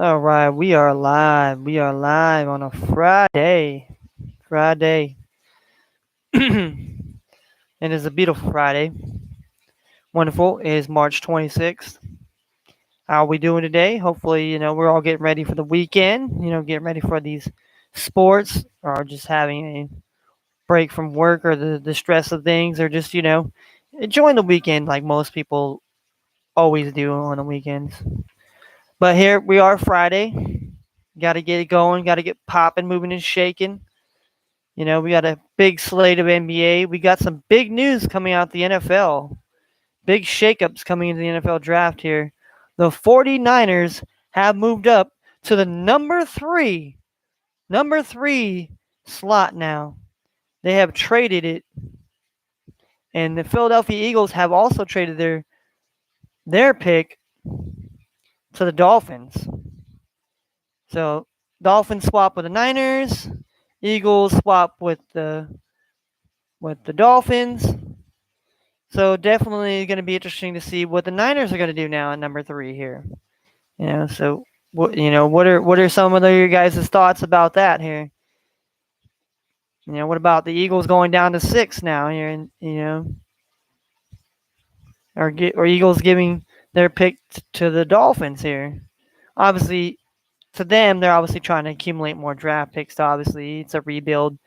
All right, we are live. We are live on a Friday. Friday. It is a beautiful Friday. Wonderful. It is March 26th. How are we doing today? Hopefully, we're all getting ready for the weekend, getting ready for these sports or just having a break from work or the stress of things or just, enjoying the weekend like most people always do on the weekends. But here we are Friday. Got to get it going, got to get popping, moving, and shaking. We got a big slate of NBA. We got some big news coming out the NFL. Big shakeups coming into the NFL draft here. The 49ers have moved up to the number three slot now. They have traded it. And the Philadelphia Eagles have also traded their pick to the Dolphins. So Dolphins swap with the Niners. Eagles swap with the Dolphins. So definitely going to be interesting to see what the Niners are going to do now at number 3 here. So what are some of your guys' thoughts about that here? What about the Eagles going down to 6 now here, and or Eagles giving their pick to the Dolphins here? Obviously, to them, they're obviously trying to accumulate more draft picks. Obviously, it's a rebuild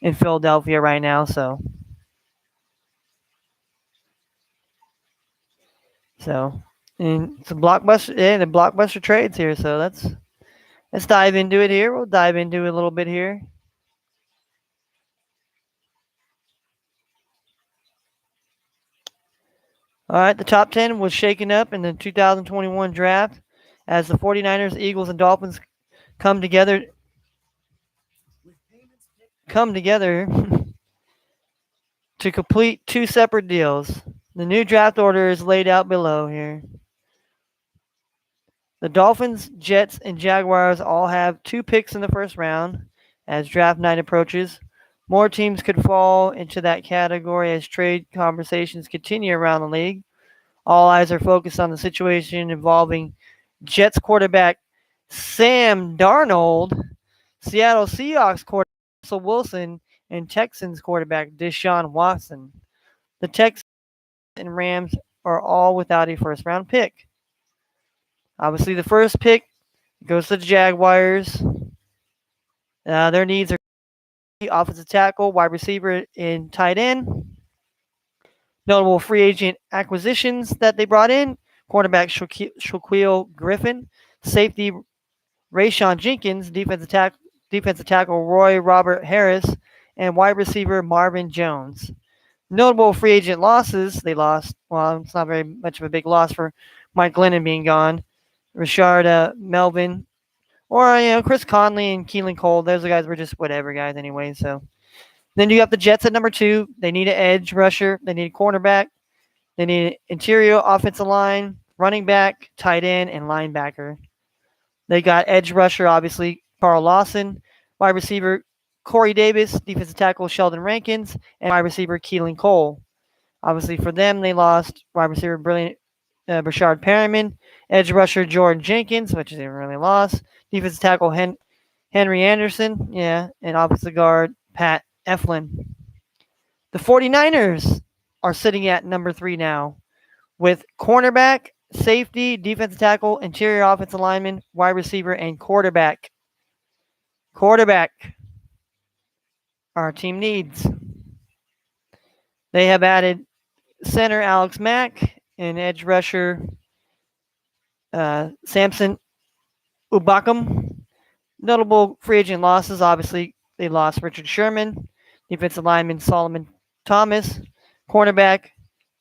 in Philadelphia right now, so and it's a blockbuster, the blockbuster trades here. So let's dive into it here. We'll dive into it a little bit here. All right, the top 10 was shaken up in the 2021 draft as the 49ers, Eagles, and Dolphins come together come together to complete two separate deals. The new draft order is laid out below here. The Dolphins, Jets, and Jaguars all have 2 picks in the first round as draft night approaches. More teams could fall into that category as trade conversations continue around the league. All eyes are focused on the situation involving Jets quarterback Sam Darnold, Seattle Seahawks quarterback Russell Wilson, and Texans quarterback Deshaun Watson. The Texans and Rams are all without a first round pick. Obviously, the first pick goes to the Jaguars. Their needs are offensive tackle, wide receiver, and tight end. Notable free agent acquisitions that they brought in: cornerback Shaquille Griffin, safety Rayshon Jenkins, defensive tackle Roy Robert Harris, and wide receiver Marvin Jones. Notable free agent losses: they lost. Well, it's not very much of a big loss for Mike Glennon being gone. Rashard Melvin, or Chris Conley and Keelan Cole. Those guys were just whatever guys anyway. So then you got the Jets at number 2. They need an edge rusher. They need a cornerback. They need interior offensive line, running back, tight end, and linebacker. They got edge rusher, obviously, Carl Lawson, wide receiver Corey Davis, defensive tackle Sheldon Rankins, and wide receiver Keelan Cole. Obviously, for them, they lost wide receiver Brashard Perriman, edge rusher Jordan Jenkins, which they really lost, defensive tackle Henry Anderson, and offensive guard Pat Eflin. The 49ers are sitting at number 3 now with cornerback, safety, defensive tackle, interior offensive lineman, wide receiver, and quarterback. Quarterback, our team needs. They have added center Alex Mack and edge rusher Samson Ubakam. Notable free agent losses: obviously, they lost Richard Sherman, defensive lineman Solomon Thomas, cornerback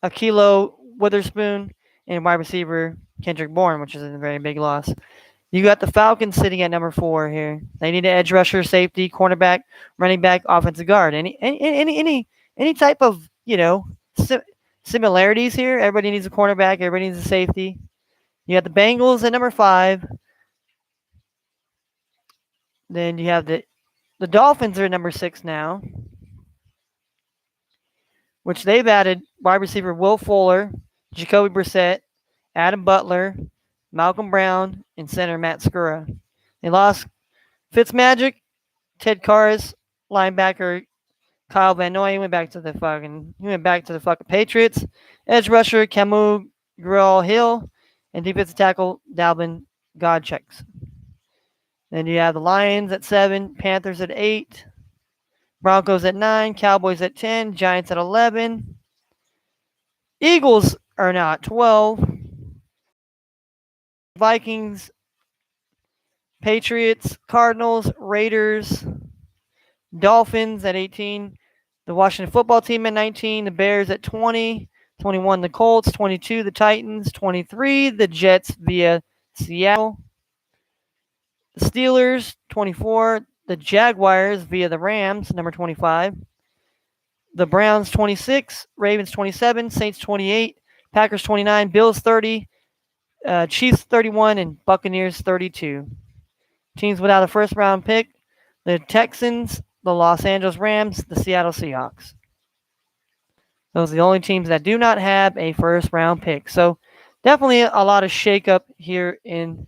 Akilo Witherspoon, and wide receiver Kendrick Bourne, which is a very big loss. You got the Falcons sitting at number 4 here. They need an edge rusher, safety, cornerback, running back, offensive guard. Any type of similarities here? Everybody needs a cornerback. Everybody needs a safety. You got the Bengals at number 5. Then you have the Dolphins are at number 6 now, which they've added wide receiver Will Fuller, Jacoby Brissett, Adam Butler, Malcolm Brown, and center Matt Skura. They lost Fitzmagic, Ted Karras, linebacker Kyle Van Noy went back to the fucking Patriots. Edge rusher Camus Grill Hill, and defensive tackle Dalvin Godchecks. Then you have the Lions at 7, Panthers at 8, Broncos at 9, Cowboys at 10, Giants at 11. Eagles are now at 12. Vikings, Patriots, Cardinals, Raiders, Dolphins at 18. The Washington football team at 19. The Bears at 20. 21, the Colts. 22, the Titans. 23, the Jets via Seattle. The Steelers, 24. The Jaguars via the Rams, number 25. The Browns, 26. Ravens, 27. Saints, 28. Packers, 29. Bills, 30. Chiefs, 31. And Buccaneers, 32. Teams without a first round pick: the Texans, the Los Angeles Rams, the Seattle Seahawks. Those are the only teams that do not have a first round pick. So definitely a lot of shakeup here in,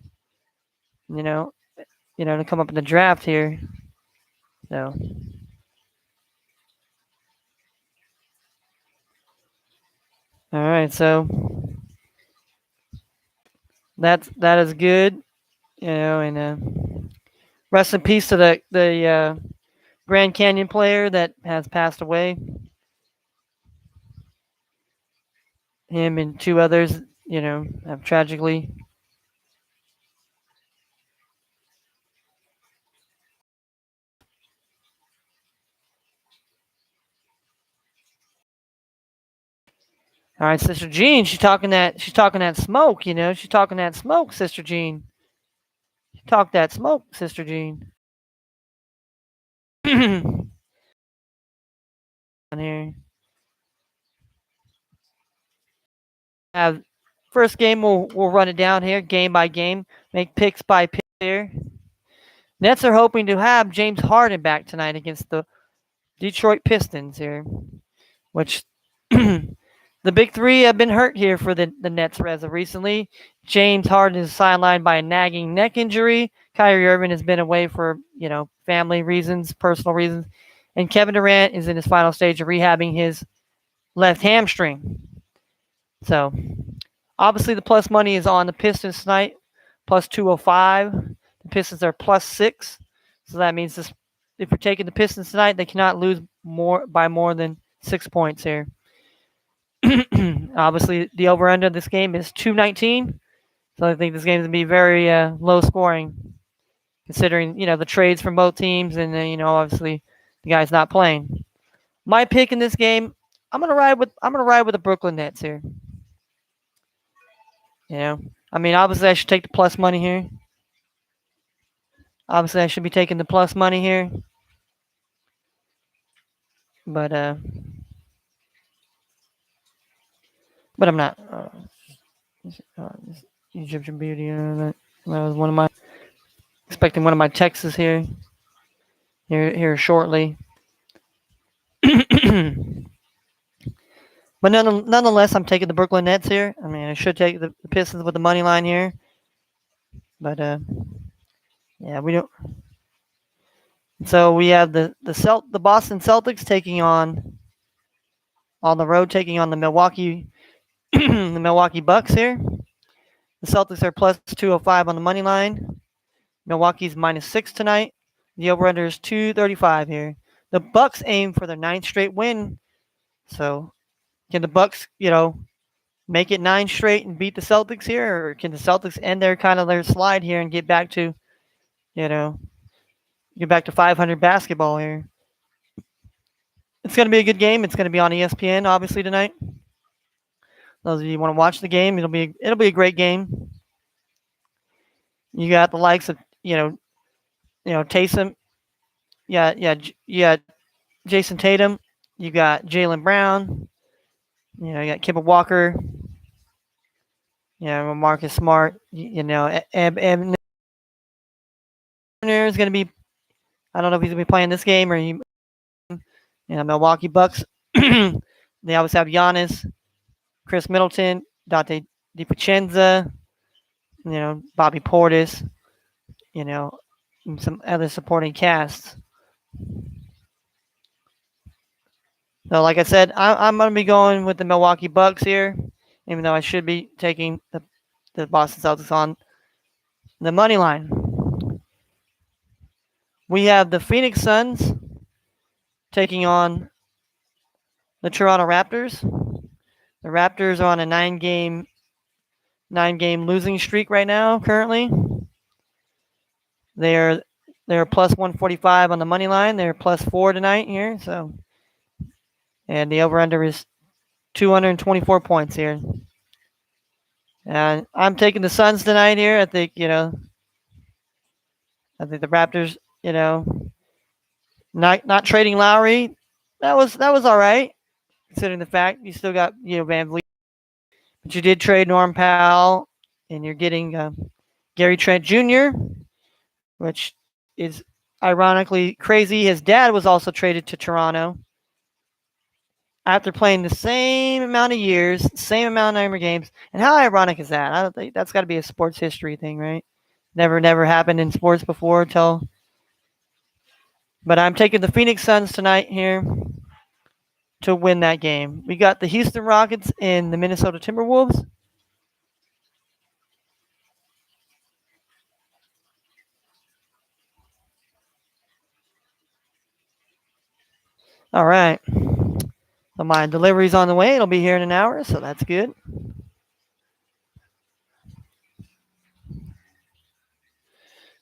to come up in the draft here. So all right, so that is good, and rest in peace to the Grand Canyon player that has passed away. Him and 2 others, have tragically. All right, Sister Jean, she's talking that smoke, she's talking that smoke, Sister Jean. Talk that smoke, Sister Jean. On here. First game, we'll run it down here, game by game. Make picks by pick here. Nets are hoping to have James Harden back tonight against the Detroit Pistons here, which the big 3 have been hurt here for the Nets as of recently. James Harden is sidelined by a nagging neck injury. Kyrie Irving has been away for, family reasons, personal reasons. And Kevin Durant is in his final stage of rehabbing his left hamstring. So, obviously the plus money is on the Pistons tonight, plus 205. The Pistons are plus 6. So that means if you're taking the Pistons tonight, they cannot lose by more than 6 points here. Obviously, the over-under of this game is 219. So I think this game is going to be very low scoring, considering, the trades from both teams and, obviously the guy's not playing. My pick in this game, I'm going to ride with the Brooklyn Nets here. Obviously I should take the plus money here. Obviously I should be taking the plus money here. But I'm not. Egyptian Beauty. That was one of my expecting one of my texts here shortly. But nonetheless, I'm taking the Brooklyn Nets here. I should take the Pistons with the money line here. But yeah, we don't. So we have the Boston Celtics taking on the road, taking on the Milwaukee the Milwaukee Bucks here. The Celtics are plus 205 on the money line. Milwaukee's minus 6 tonight. The over-under is 235 here. The Bucks aim for their 9th straight win. So can the Bucks, make it 9 straight and beat the Celtics here, or can the Celtics end their slide here and get back to, get back to 500 basketball here? It's going to be a good game. It's going to be on ESPN obviously tonight. Those of you who want to watch the game, it'll be a great game. You got the likes of Taysom. Yeah, Jason Tatum. You got Jaylen Brown. You got Kemba Walker. Marcus Smart. Turner is going to be. I don't know if he's going to be playing this game or Milwaukee Bucks. They always have Giannis, Chris Middleton, Dante DiVincenzo. Bobby Portis, and some other supporting casts. So, like I said, I'm going to be going with the Milwaukee Bucks here, even though I should be taking the Boston Celtics on the money line. We have the Phoenix Suns taking on the Toronto Raptors. The Raptors are on a nine-game losing streak right now. Currently, they're plus 145 on the money line. They're plus 4 tonight here. So, and the over/under is 224 points here. And I'm taking the Suns tonight here. I think the Raptors, not trading Lowry, that was all right, considering the fact you still got Van Vliet, but you did trade Norm Powell, and you're getting Gary Trent Jr., which is ironically crazy. His dad was also traded to Toronto after playing the same amount of years, same amount of number of games. And how ironic is that? I don't think that's got to be a sports history thing, right? Never happened in sports before but I'm taking the Phoenix Suns tonight here to win that game. We got the Houston Rockets and the Minnesota Timberwolves. All right. So my delivery's on the way. It'll be here in an hour, so that's good.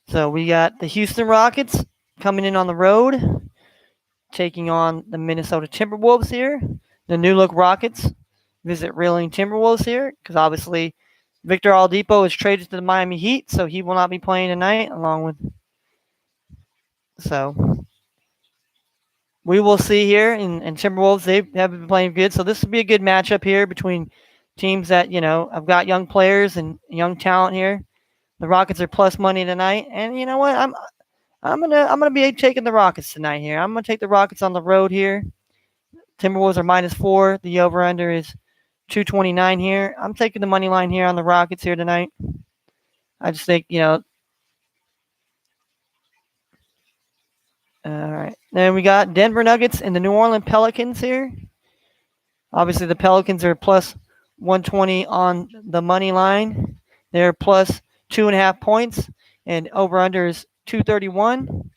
So we got the Houston Rockets coming in on the road, taking on the Minnesota Timberwolves here. The new look Rockets visit reeling Timberwolves here, because obviously Victor Oladipo is traded to the Miami Heat, so he will not be playing tonight. So we will see here. And Timberwolves, they have been playing good, so this will be a good matchup here between teams that have got young players and young talent here. The Rockets are plus money tonight, and you know what? I'm gonna be taking the Rockets tonight here. I'm gonna take the Rockets on the road here. Timberwolves are -4. The over/under is 229 here. I'm taking the money line here on the Rockets here tonight. I just think All right. Then we got Denver Nuggets and the New Orleans Pelicans here. Obviously, the Pelicans are plus 120 on the money line. They're plus 2.5 points, and over/under is 231.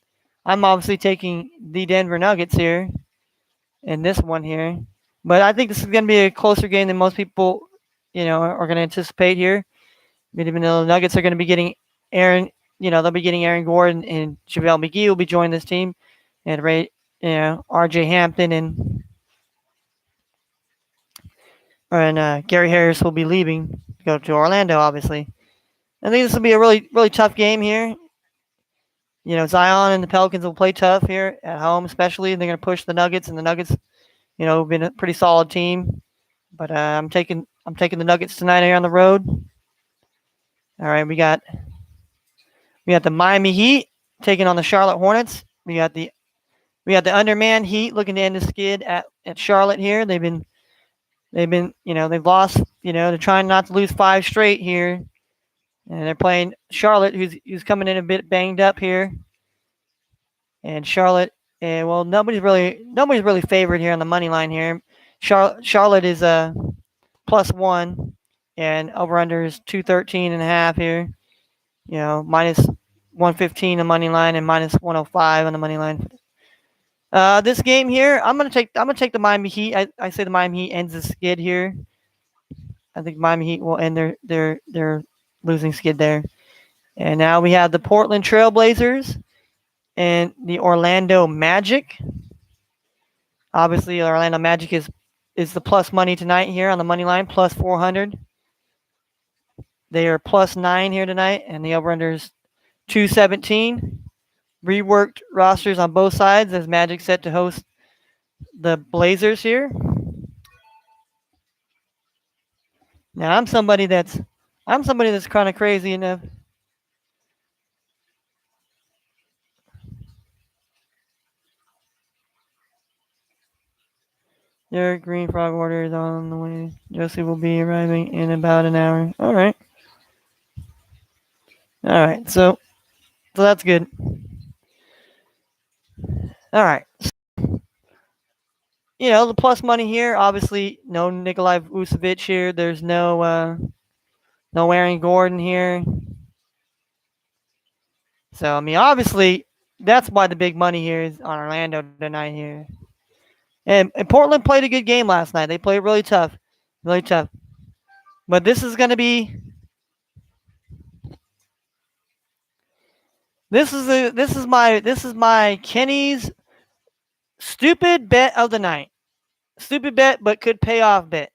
I'm obviously taking the Denver Nuggets here in this one here. But I think this is going to be a closer game than most people, are going to anticipate here. Even though the Nuggets are going to be getting they'll be getting Aaron Gordon, and JaVale McGee will be joining this team, and R.J. Hampton and Gary Harris will be leaving to go to Orlando, obviously. I think this will be a really, really tough game here. Zion and the Pelicans will play tough here at home, especially. They're going to push the Nuggets, and the Nuggets, have been a pretty solid team. But I'm taking the Nuggets tonight here on the road. All right, we got the Miami Heat taking on the Charlotte Hornets. We got the underman Heat looking to end the skid at Charlotte here. They've lost. They're trying not to lose 5 straight here, and they're playing Charlotte, who's coming in a bit banged up here. And Charlotte, well, nobody's really favored here on the money line here. Charlotte is a +1, and over/under is 213.5 here. -115 on the money line and -105 on the money line. This game here, I'm gonna take the Miami Heat. I say the Miami Heat ends the skid here. I think Miami Heat will end their losing skid there. And now we have the Portland Trailblazers and the Orlando Magic. Obviously, Orlando Magic is the plus money tonight here on the money line, plus 400. They are +9 here tonight, and the over/under is 217. Reworked rosters on both sides as Magic set to host the Blazers here. Now I'm somebody that's kind of crazy enough. Derek Green Frog order is on the way. Josie will be arriving in about an hour. All right. All right, so that's good. All right. The plus money here, obviously, no Nikolai Vucevic here. There's no Aaron Gordon here. So, I mean, obviously, that's why the big money here is on Orlando tonight here. And Portland played a good game last night. They played really tough. Really tough. But this is going to be this is my Kenny's stupid bet of the night. Stupid bet, but could pay off bet.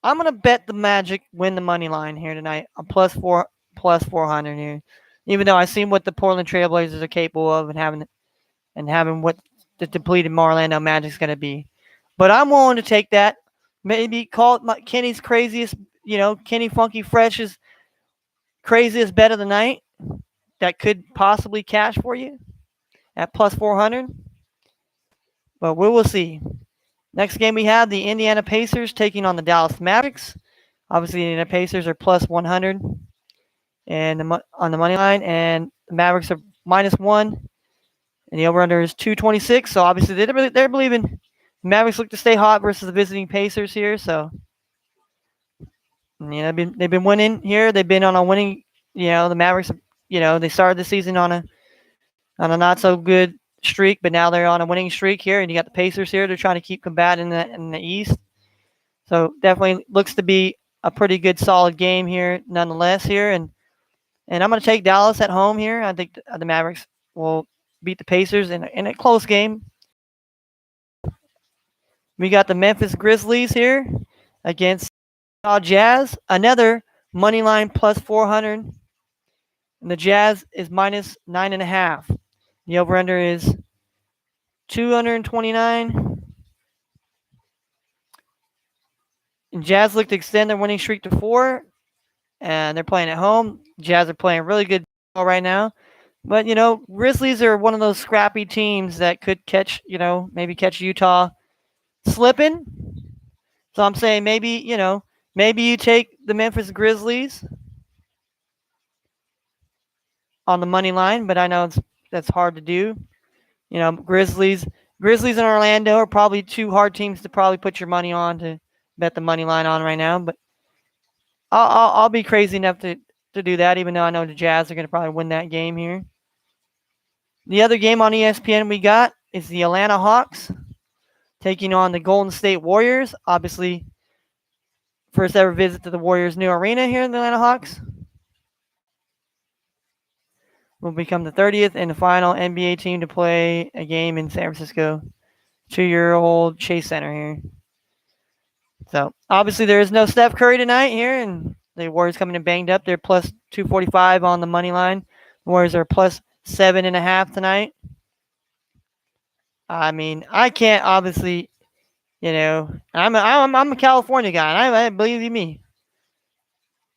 I'm gonna bet the Magic win the money line here tonight. I'm plus 400 here. Even though I've seen what the Portland Trailblazers are capable of and having what the depleted Orlando Magic's gonna be. But I'm willing to take that. Maybe call it Kenny's craziest, Kenny Funky Fresh's craziest bet of the night that could possibly cash for you at plus 400. But we will see. Next game we have the Indiana Pacers taking on the Dallas Mavericks. Obviously, the Indiana Pacers are plus 100 and on the money line, and the Mavericks are -1, and the over/under is 226. So obviously, they're believing the Mavericks look to stay hot versus the visiting Pacers here. So they've been winning here. They've been on a winning. The Mavericks. They started the season on a not so good streak, but now they're on a winning streak here, and you got the Pacers here. They're trying to keep combating in the East. So definitely looks to be a pretty good, solid game here, nonetheless. Here, and I'm going to take Dallas at home here. I think the Mavericks will beat the Pacers in a close game. We got the Memphis Grizzlies here against Utah Jazz. Another money line plus 400, and the Jazz is -9.5. The over/under is 229. And Jazz look to extend their winning streak to 4, and they're playing at home. Jazz are playing really good ball right now. But, Grizzlies are one of those scrappy teams that could maybe catch Utah slipping. So I'm saying maybe you take the Memphis Grizzlies on the money line, but I know that's hard to do. Grizzlies and Orlando are probably two hard teams to probably put your money on to bet the money line on right now. But I'll be crazy enough to do that, even though I know the Jazz are going to probably win that game here. The other game on ESPN we got is the Atlanta Hawks taking on the Golden State Warriors. Obviously, first ever visit to the Warriors' new arena here in the Atlanta Hawks. Will become the 30th and the final NBA team to play a game in San Francisco. 2-year-old Chase Center here. So, obviously, there is no Steph Curry tonight here, and the Warriors coming in banged up. They're plus 245 on the money line. The Warriors are plus 7.5 tonight. I mean, I can't obviously, I'm a California guy, and I believe me.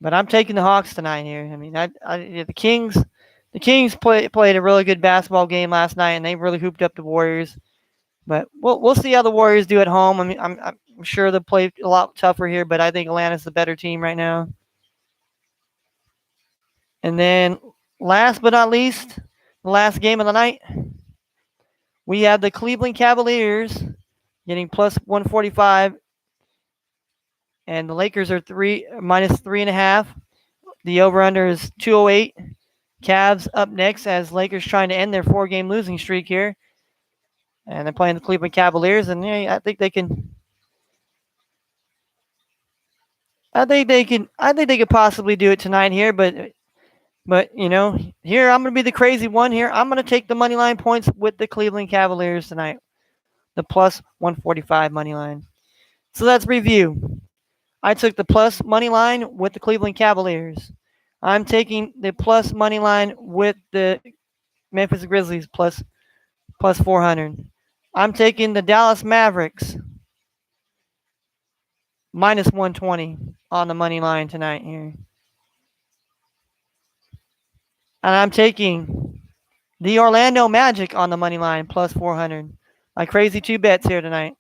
But I'm taking the Hawks tonight here. I mean, the Kings played a really good basketball game last night, and they really hooped up the Warriors. But we'll see how the Warriors do at home. I mean, I'm sure they'll play a lot tougher here, but I think Atlanta's the better team right now. And then, last but not least, the last game of the night, we have the Cleveland Cavaliers getting plus 145, and the Lakers are minus 3.5. The over/under is 208. Cavs up next as Lakers trying to end their 4-game losing streak here, and they're playing the Cleveland Cavaliers, and I think they can. I think they could possibly do it tonight here, but here I'm going to be the crazy one here. I'm going to take the money line points with the Cleveland Cavaliers tonight, the plus 145 money line. So let's review. I took the plus money line with the Cleveland Cavaliers. I'm taking the plus money line with the Memphis Grizzlies plus 400. I'm taking the Dallas Mavericks minus 120 on the money line tonight here. And I'm taking the Orlando Magic on the money line plus 400. My crazy 2 bets here tonight.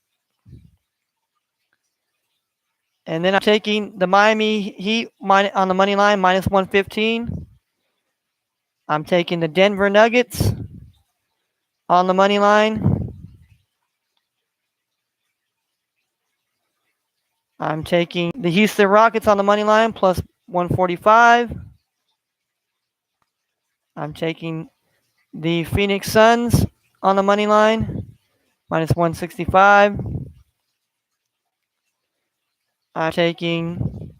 And then I'm taking the Miami Heat on the money line minus 115. I'm taking the Denver Nuggets on the money line. I'm taking the Houston Rockets on the money line plus 145. I'm taking the Phoenix Suns on the money line minus 165. I'm taking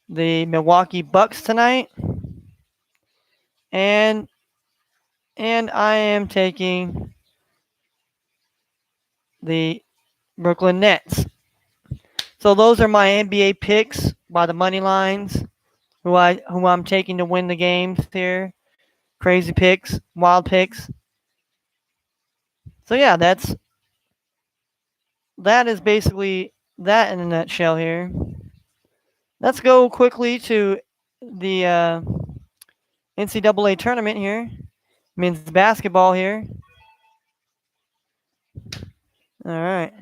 the Milwaukee Bucks tonight. And I am taking the Brooklyn Nets. So those are my NBA picks by the money lines, who I'm taking to win the games here. Crazy picks, wild picks. So yeah, that is basically that in a nutshell here. Let's go quickly to the NCAA tournament here. Men's basketball here. All right.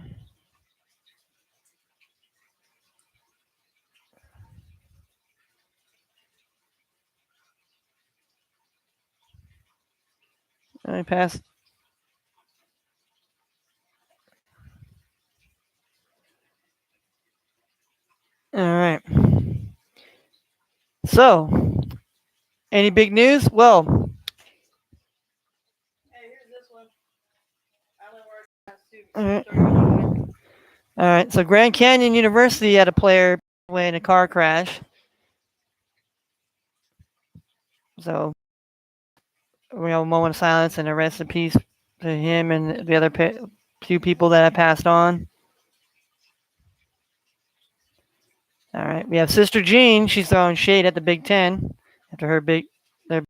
Let me pass. All right. So, any big news? Well, hey, here's this one. All right. All right. So, Grand Canyon University had a player in a car crash. So, we have a moment of silence and a rest in peace to him and the other few people that have passed on. All right. We have Sister Jean. She's throwing shade at the Big Ten after their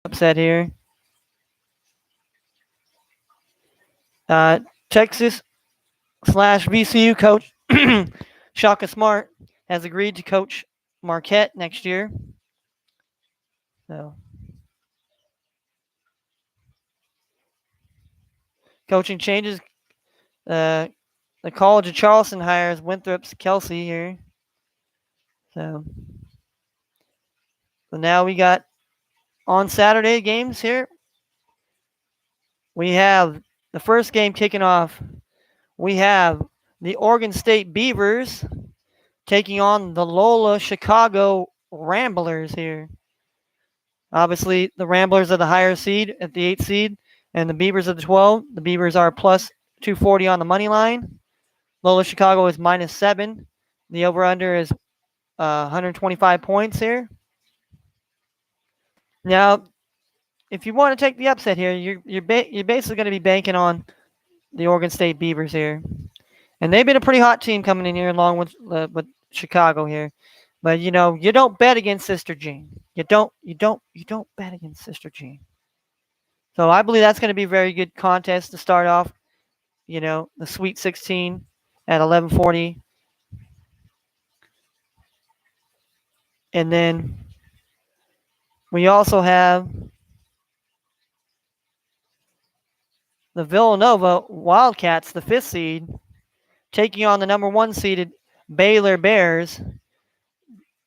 upset here. Texas / VCU coach Shaka Smart has agreed to coach Marquette next year. So, coaching changes. The College of Charleston hires Winthrop's Kelsey here. So now we got on Saturday games here. We have the first game kicking off. We have the Oregon State Beavers taking on the Loyola Chicago Ramblers here. Obviously, the Ramblers are the higher seed at the 8th seed, and the Beavers are the 12. The Beavers are plus 240 on the money line. Loyola Chicago is minus 7. The over-under is 125 points here. Now, if you want to take the upset here, you're basically going to be banking on the Oregon State Beavers here, and they've been a pretty hot team coming in here along with Chicago here. But you don't bet against Sister Jean. You don't bet against Sister Jean. So I believe that's going to be a very good contest to start off. The Sweet 16 at 11:40, and then we also have the Villanova Wildcats, the 5th seed, taking on the number 1 seeded Baylor Bears.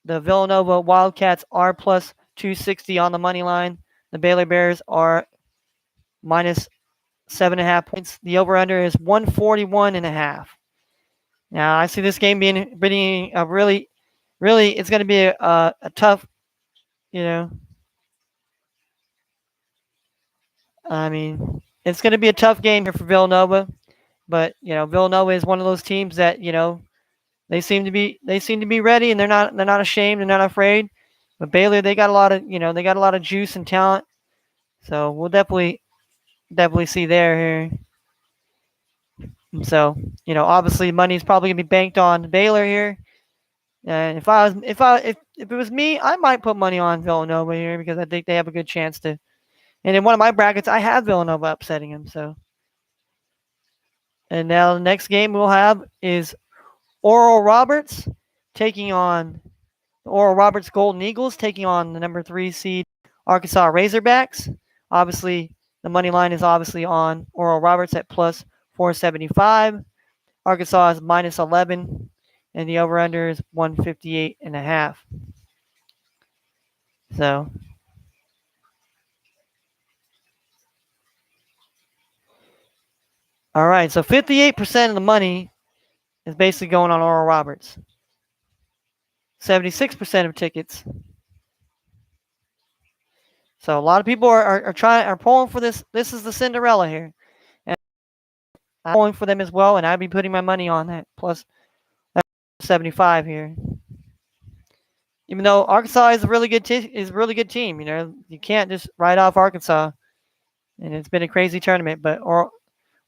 The Villanova Wildcats are plus 260 on the money line. The Baylor Bears are minus 7.5 points. The over-under is 141.5. Now, I see this game being a really, it's going to be a tough, I mean, it's going to be a tough game here for Villanova. But, Villanova is one of those teams that, they seem to be ready, and they're not ashamed, they're not afraid. But Baylor, they got a lot of juice and talent. So we'll definitely see there here. So, obviously money's probably gonna be banked on Baylor here. And if it was me, I might put money on Villanova here because I think they have a good chance to. And in one of my brackets, I have Villanova upsetting them. So, and now the next game we'll have is Oral Roberts taking on the Oral Roberts Golden Eagles, taking on the number 3 seed Arkansas Razorbacks. Obviously, the money line is obviously on Oral Roberts at plus 475. Arkansas is minus 11, and the over-under is 158.5. So, All right, so 58% of the money is basically going on Oral Roberts. 76% of tickets. So a lot of people are pulling for this. This is the Cinderella here, and I'm pulling for them as well. And I'd be putting my money on that plus 75 here. Even though Arkansas is a really good team, you know, you can't just write off Arkansas. And it's been a crazy tournament, but Oral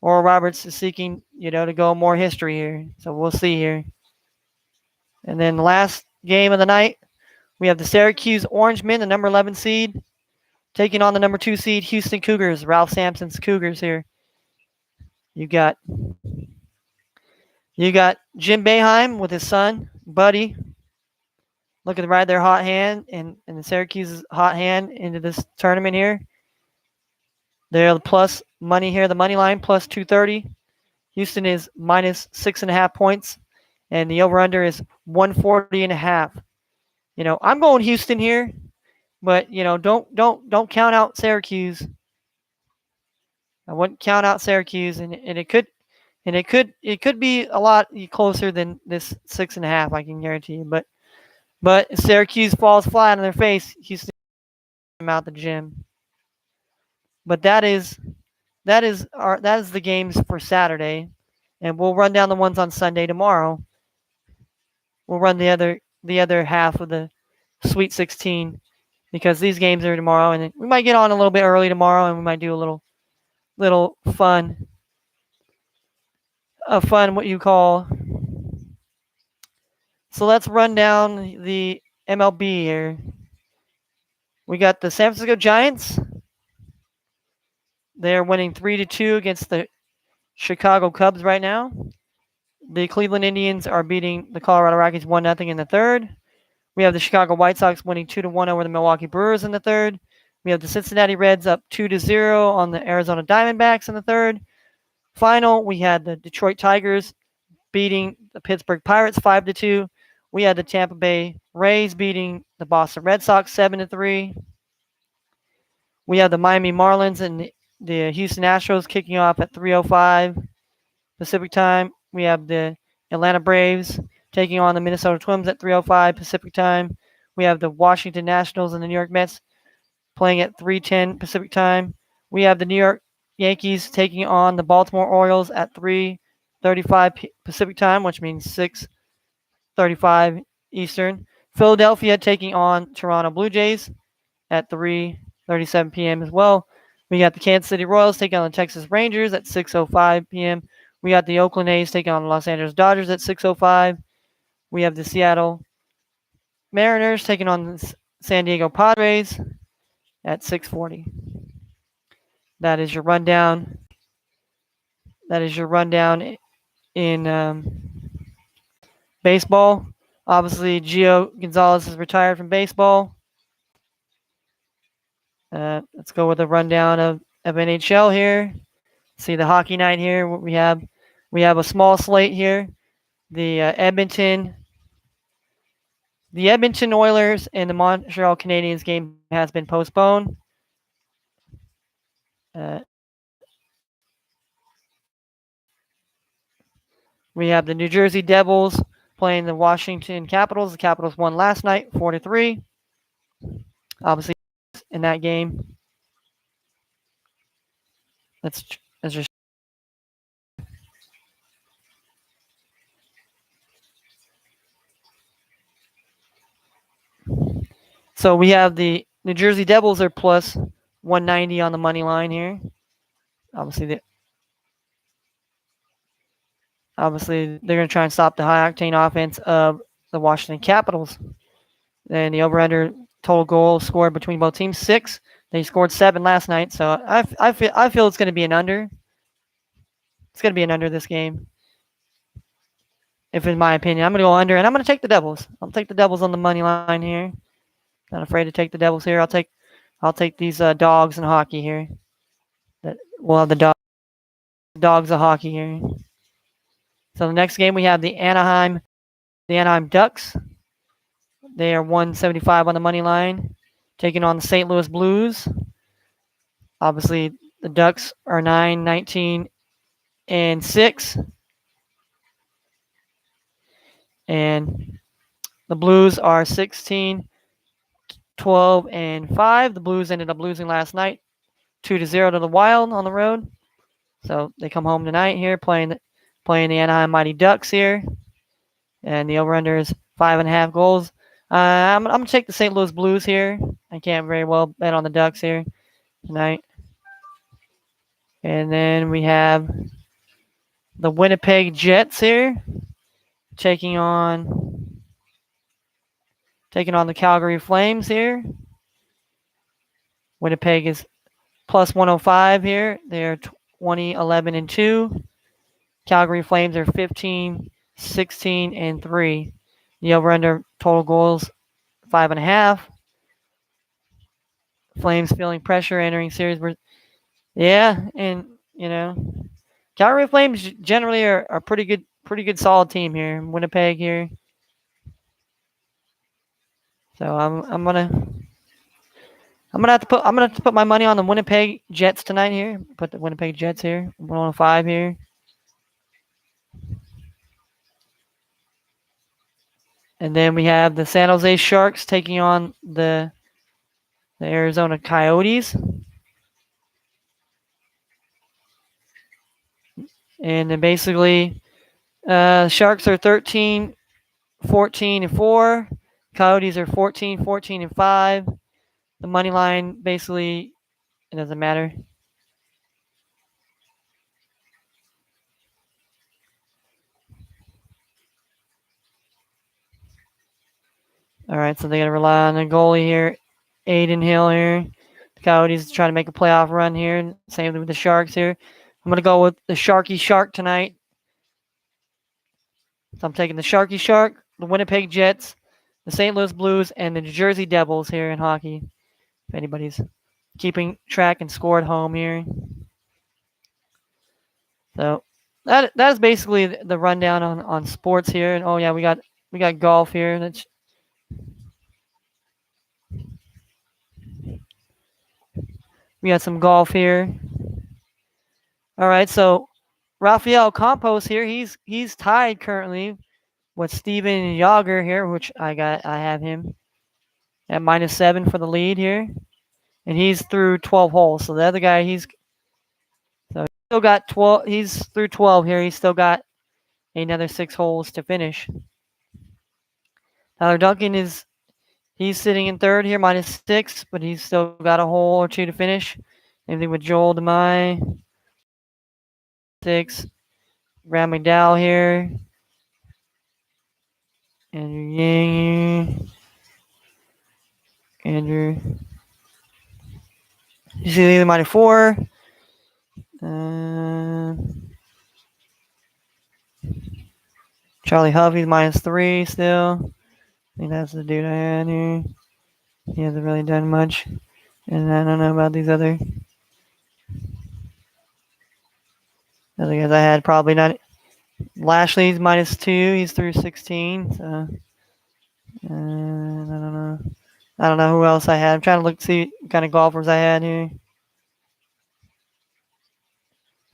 Roberts is seeking, you know, to go more history here. So we'll see here. And then the last game of the night, we have the Syracuse Orangemen, the number 11 seed, taking on the number 2 seed Houston Cougars, Ralph Sampson's Cougars here. You got Jim Boeheim with his son, Buddy, looking to ride their hot hand and the Syracuse's hot hand into this tournament here. They're the plus money here, the money line plus 230. Houston is minus 6.5 points, and the over/under is 140.5. You know, I'm going Houston here, but you know, don't count out Syracuse. I wouldn't count out Syracuse, and it could be a lot closer than this 6.5. I can guarantee you, but if Syracuse falls flat on their face, Houston them out the gym. But that is the games for Saturday, and we'll run down the ones on Sunday tomorrow. We'll run the other half of the Sweet 16 because these games are tomorrow, and we might get on a little bit early tomorrow, and we might do a little fun what you call. So let's run down the MLB here. We got the San Francisco Giants. They're winning 3-2 against the Chicago Cubs right now. The Cleveland Indians are beating the Colorado Rockies 1-0 in the third. We have the Chicago White Sox winning 2-1 over the Milwaukee Brewers in the third. We have the Cincinnati Reds up 2-0 on the Arizona Diamondbacks in the third. Final, we had the Detroit Tigers beating the Pittsburgh Pirates 5-2. We had the Tampa Bay Rays beating the Boston Red Sox 7-3. We have the Miami Marlins and the Houston Astros kicking off at 3:05 Pacific time. We have the Atlanta Braves taking on the Minnesota Twins at 3:05 Pacific time. We have the Washington Nationals and the New York Mets playing at 3:10 Pacific time. We have the New York Yankees taking on the Baltimore Orioles at 3:35 Pacific time, which means 6:35 Eastern. Philadelphia taking on Toronto Blue Jays at 3:37 p.m. as well. We got the Kansas City Royals taking on the Texas Rangers at 6:05 p.m. We got the Oakland A's taking on the Los Angeles Dodgers at 6:05. We have the Seattle Mariners taking on the San Diego Padres at 6:40. That is your rundown. That is your rundown in baseball. Obviously, Gio Gonzalez is retired from baseball. Let's go with a rundown of NHL here. See the hockey night here. We have a small slate here. The Edmonton Oilers and the Montreal Canadiens game has been postponed. We have the New Jersey Devils playing the Washington Capitals. The Capitals won last night 4-3. Obviously, in that game. Let's just. So we have the New Jersey Devils are plus 190 on the money line here. Obviously, they're going to try and stop the high octane offense of the Washington Capitals. And the over/under total goal scored between both teams 6. They scored 7 last night, so I feel it's going to be an under. It's going to be an under this game. If in my opinion, I'm going to go under, and I'm going to take the Devils. I'll take the Devils on the money line here. Not afraid to take the Devils here. I'll take these dogs in hockey here. We'll have the dogs of hockey here. So the next game we have the Anaheim Ducks. They are 175 on the money line, taking on the St. Louis Blues. Obviously, the Ducks are 9-19 and 6. And the Blues are 16, 12, and 5. The Blues ended up losing last night 2-0 to the Wild on the road. So they come home tonight here playing the Anaheim Mighty Ducks here. And the over-under is 5.5 goals. I'm going to take the St. Louis Blues here. I can't very well bet on the Ducks here tonight. And then we have the Winnipeg Jets here taking on the Calgary Flames here. Winnipeg is plus 105 here. They're 20, 11, and 2. Calgary Flames are 15, 16, and 3. The over-under total goals 5.5. Flames feeling pressure entering series. Yeah, and Calgary Flames generally are pretty good solid team here. Winnipeg here. So I'm gonna have to put my money on the Winnipeg Jets tonight here. Put the Winnipeg Jets here. 105 here. And then we have the San Jose Sharks taking on the Arizona Coyotes. And then basically, Sharks are 13, 14, and 4. Coyotes are 14, 14, and 5. The money line, basically, it doesn't matter. All right, so they got to rely on the goalie here, Aiden Hill here. The Coyotes trying to make a playoff run here. Same with the Sharks here. I'm going to go with the Sharky Shark tonight. So I'm taking the Sharky Shark, the Winnipeg Jets, the St. Louis Blues, and the New Jersey Devils here in hockey. If anybody's keeping track and score at home here. So that is basically the rundown on sports here. And oh yeah, we got golf here. We got some golf here. All right, so Rafael Campos here. He's tied currently with Steven Yager here, which I have him at -7 for the lead here, and he's through 12 holes. So the other guy, he's still got 12. He's through 12 here. He's still got another 6 holes to finish. Tyler Duncan he's sitting in third here, -6, but he's still got a hole or two to finish. Same thing with Joel DeMai, 6. Graham McDowell here. Andrew Yang. Andrew. You see the -4. Charlie Huffy's -3 still. I think that's the dude I had here. He hasn't really done much. And I don't know about these other guys I had. Probably not. Lashley's -2. He's through 16. So I don't know. I don't know who else I had. I'm trying to see what kind of golfers I had here.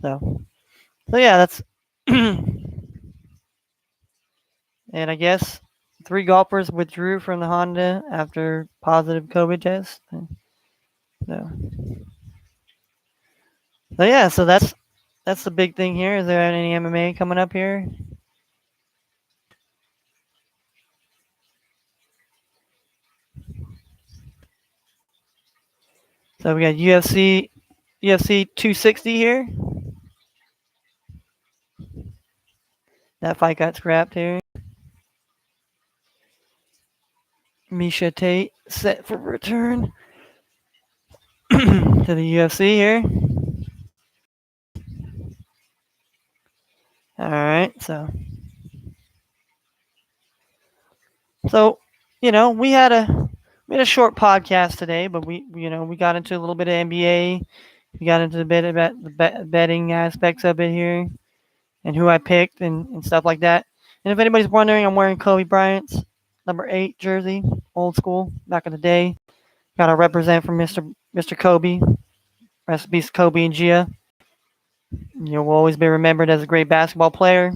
So yeah, that's and I guess 3 golfers withdrew from the Honda after positive COVID test. So yeah, so that's the big thing here. Is there any MMA coming up here? So we got UFC 260 here. That fight got scrapped here. Misha Tate set for return to the UFC here. All right, so we had a short podcast today, but we got into a little bit of NBA. We got into a bit about the betting aspects of it here, and who I picked and stuff like that. And if anybody's wondering, I'm wearing Kobe Bryant's number 8 jersey, old school, back in the day. Got to represent for Mr. Kobe. Rest in peace, Kobe and Gia. Will always be remembered as a great basketball player.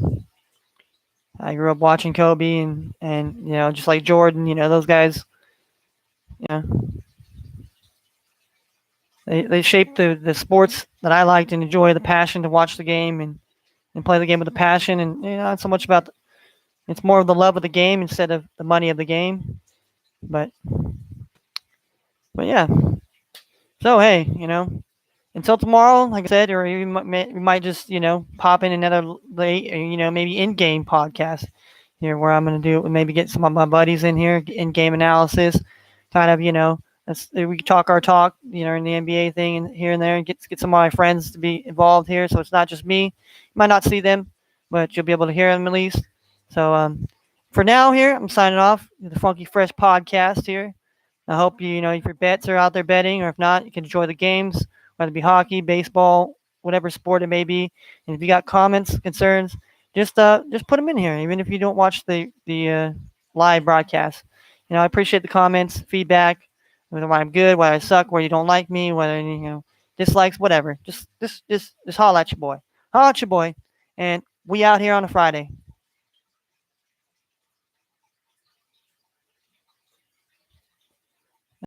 I grew up watching Kobe and just like Jordan, those guys, you know, they shaped the sports that I liked and enjoy, the passion to watch the game and play the game with a passion, and not so much about it's more of the love of the game instead of the money of the game. But yeah. So hey, until tomorrow, like I said, or we might just pop in another late, maybe in-game podcast here where I'm gonna maybe get some of my buddies in here, in-game analysis, kind of we can talk our talk, in the NBA thing and here and there, and get some of my friends to be involved here, so it's not just me. You might not see them, but you'll be able to hear them at least. So for now, here I'm signing off the Funky Fresh podcast here. I hope if your bets are out there betting, or if not, you can enjoy the games, whether it be hockey, baseball, whatever sport it may be. And if you got comments, concerns, just put them in here, even if you don't watch the live broadcast. I appreciate the comments, feedback, whether I'm good, whether I suck, whether you don't like me, whether dislikes, whatever. Just holler at your boy, and we out here on a Friday.